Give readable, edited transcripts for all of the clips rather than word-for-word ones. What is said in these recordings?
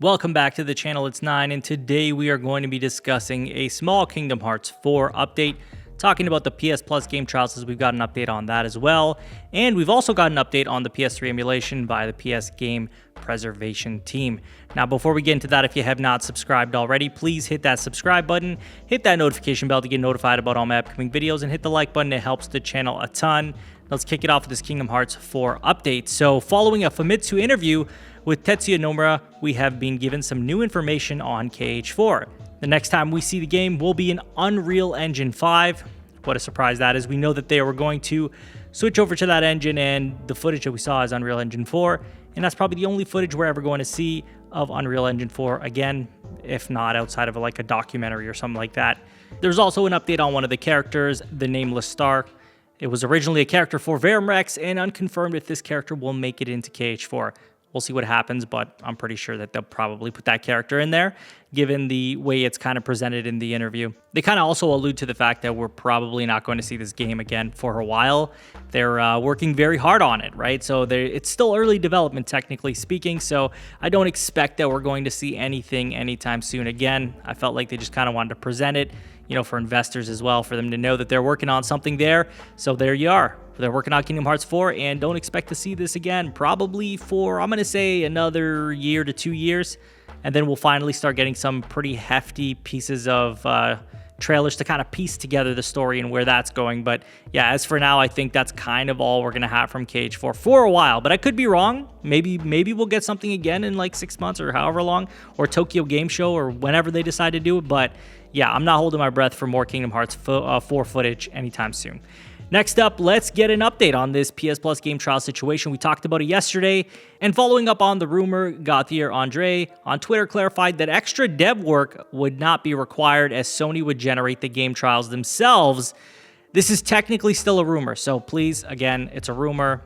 Welcome back to the channel, it's 9, and today we are going to be discussing a small Kingdom Hearts 4 update, talking about the PS Plus game trials as we've got an update on that as well, and we've also got an update on the PS3 emulation by the PS Game Preservation team. Now before we get into that, if you have not subscribed already, please hit that subscribe button, hit that notification bell to get notified about all my upcoming videos, and hit the like button, it helps the channel a ton. Let's kick it off with this Kingdom Hearts 4 update. So following a Famitsu interview with Tetsuya Nomura, we have been given some new information on KH4. The next time we see the game will be in Unreal Engine 5. What a surprise that is. We know that they were going to switch over to that engine, and the footage that we saw is Unreal Engine 4, and that's probably the only footage we're ever going to see of Unreal Engine 4 again, if not outside of like a documentary or something like that. There's also an update on one of the characters, the Nameless Star. It was originally a character for Verum Rex, and unconfirmed if this character will make it into KH4. We'll see what happens, but I'm pretty sure that they'll probably put that character in there, given the way it's kind of presented in the interview. They kind of also allude to the fact that we're probably not going to see this game again for a while. They're working very hard on it, right? So it's still early development, technically speaking, so I don't expect that we're going to see anything anytime soon again. I felt like they just kind of wanted to present it, you know, for investors as well, for them to know that they're working on something there. So there you are. They're working on Kingdom Hearts 4, and don't expect to see this again probably for, I'm going to say, another year to 2 years. And then we'll finally start getting some pretty hefty pieces of trailers to kind of piece together the story and where that's going. But yeah, as for now, I think that's kind of all we're going to have from KH4 for a while. But I could be wrong. Maybe we'll get something again in like 6 months or however long, or Tokyo Game Show or whenever they decide to do it. But yeah, I'm not holding my breath for more Kingdom Hearts 4 footage anytime soon. Next up, let's get an update on this PS Plus game trial situation. We talked about it yesterday, and following up on the rumor, Gauthier Andre on Twitter clarified that extra dev work would not be required as Sony would generate the game trials themselves. This is technically still a rumor, so please, again, it's a rumor.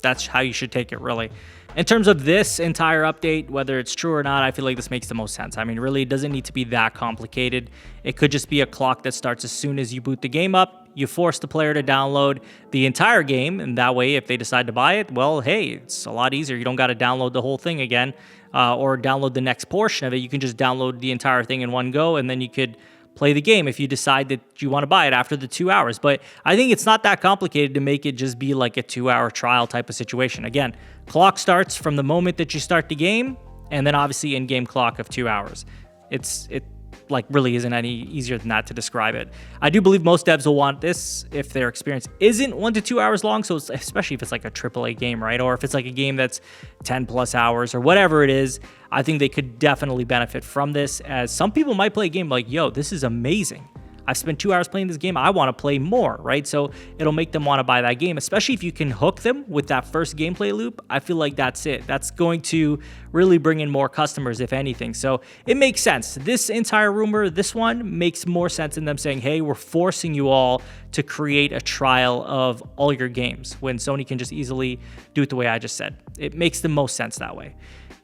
That's how you should take it, really. In terms of this entire update, whether it's true or not, I feel like this makes the most sense. I mean, really, it doesn't need to be that complicated. It could just be a clock that starts as soon as you boot the game up. You force the player to download the entire game, and that way, if they decide to buy it, well, hey, it's a lot easier. You don't got to download the whole thing again, or download the next portion of it. You can just download the entire thing in one go, and then you could play the game if you decide that you want to buy it after the 2 hours. But I think it's not that complicated to make it just be like a 2-hour trial type of situation. Again, clock starts from the moment that you start the game, and then obviously in-game clock of 2 hours. It like really isn't any easier than that to describe it. I do believe most devs will want this if their experience isn't 1 to 2 hours long, so especially if it's like a AAA game, right? Or if it's like a game that's 10 plus hours or whatever it is, I think they could definitely benefit from this, as some people might play a game like, yo, this is amazing. I've spent 2 hours playing this game. I want to play more, right? So it'll make them want to buy that game, especially if you can hook them with that first gameplay loop. I feel like that's it. That's going to really bring in more customers, if anything. So it makes sense. This entire rumor, this one, makes more sense than them saying, hey, we're forcing you all to create a trial of all your games, when Sony can just easily do it the way I just said. It makes the most sense that way.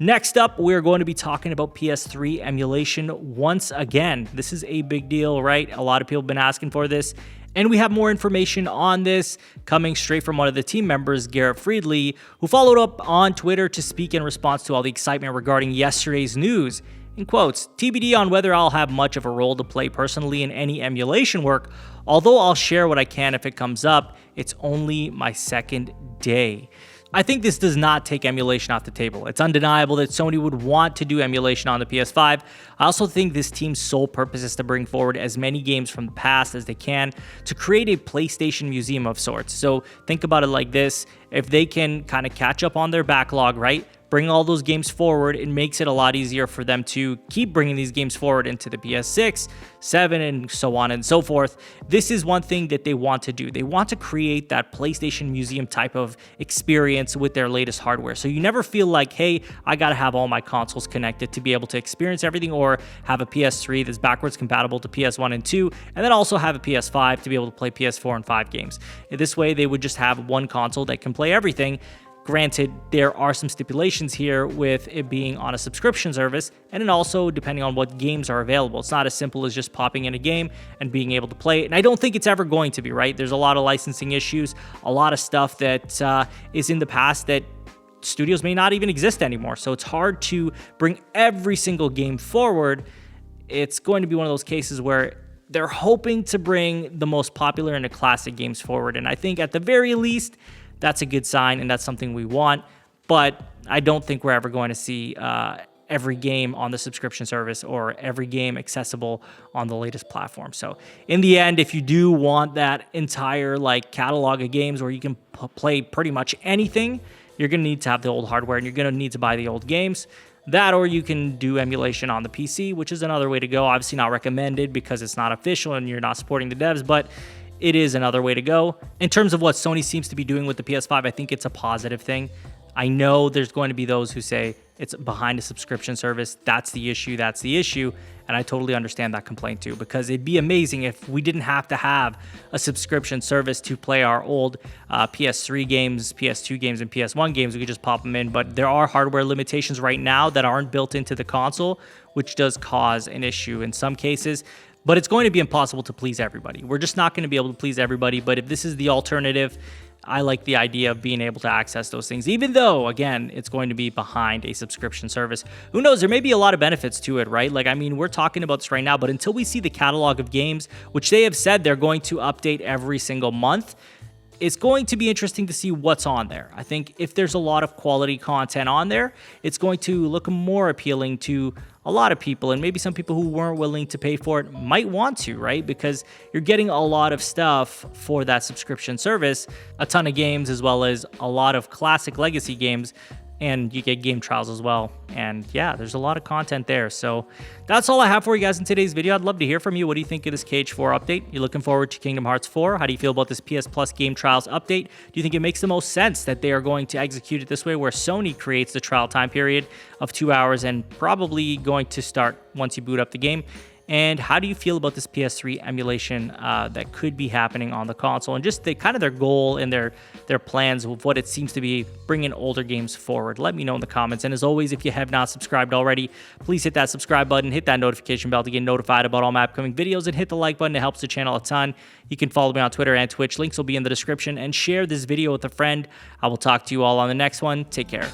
Next up, we're going to be talking about PS3 emulation once again. This is a big deal, right? A lot of people have been asking for this, and we have more information on this coming straight from one of the team members, Garrett Friedley, who followed up on Twitter to speak in response to all the excitement regarding yesterday's news. In quotes, TBD on whether I'll have much of a role to play personally in any emulation work, although I'll share what I can if it comes up. It's only my second day. I think this does not take emulation off the table. It's undeniable that Sony would want to do emulation on the PS5. I also think this team's sole purpose is to bring forward as many games from the past as they can to create a PlayStation museum of sorts. So think about it like this. If they can kind of catch up on their backlog, right? Bring all those games forward, it makes it a lot easier for them to keep bringing these games forward into the PS6, 7, and so on and so forth. This is one thing that they want to do. They want to create that PlayStation museum type of experience with their latest hardware. So you never feel like, hey, I got to have all my consoles connected to be able to experience everything, or have a PS3 that's backwards compatible to PS1 and 2, and then also have a PS5 to be able to play PS4 and 5 games. This way, they would just have one console that can play everything. Granted, there are some stipulations here with it being on a subscription service, and then also depending on what games are available. It's not as simple as just popping in a game and being able to play it, and I don't think it's ever going to be, right? There's a lot of licensing issues, a lot of stuff that is in the past that studios may not even exist anymore. So it's hard to bring every single game forward. It's going to be one of those cases where they're hoping to bring the most popular and the classic games forward. And I think at the very least, that's a good sign, and that's something we want. But I don't think we're ever going to see every game on the subscription service or every game accessible on the latest platform. So in the end, if you do want that entire like catalog of games where you can play pretty much anything, you're going to need to have the old hardware, and you're going to need to buy the old games. That, or you can do emulation on the PC, which is another way to go. Obviously not recommended because it's not official and you're not supporting the devs, but it is another way to go. In terms of what Sony seems to be doing with the PS5, I think it's a positive thing. I know there's going to be those who say it's behind a subscription service. That's the issue. That's the issue. And I totally understand that complaint too, because it'd be amazing if we didn't have to have a subscription service to play our old PS3 games, PS2 games, and PS1 games. We could just pop them in. But there are hardware limitations right now that aren't built into the console, which does cause an issue in some cases. But it's going to be impossible to please everybody. We're just not going to be able to please everybody. But if this is the alternative, I like the idea of being able to access those things, even though, again, it's going to be behind a subscription service. Who knows? There may be a lot of benefits to it, right? Like, I mean, we're talking about this right now, but until we see the catalog of games, which they have said they're going to update every single month, it's going to be interesting to see what's on there. I think if there's a lot of quality content on there, it's going to look more appealing to a lot of people, and maybe some people who weren't willing to pay for it might want to, right? Because you're getting a lot of stuff for that subscription service, a ton of games, as well as a lot of classic legacy games, and you get game trials as well. And yeah, there's a lot of content there. So that's all I have for you guys in today's video. I'd love to hear from you. What do you think of this KH4 update? You looking forward to Kingdom Hearts 4? How do you feel about this PS Plus game trials update? Do you think it makes the most sense that they are going to execute it this way, where Sony creates the trial time period of 2 hours and probably going to start once you boot up the game? And how do you feel about this PS3 emulation that could be happening on the console, and just the kind of their goal and their plans of what it seems to be bringing older games forward? Let me know in the comments. And as always, if you have not subscribed already, please hit that subscribe button, hit that notification bell to get notified about all my upcoming videos, and hit the like button. It helps the channel a ton. You can follow me on Twitter and Twitch. Links will be in the description, and share this video with a friend. I will talk to you all on the next one. Take care.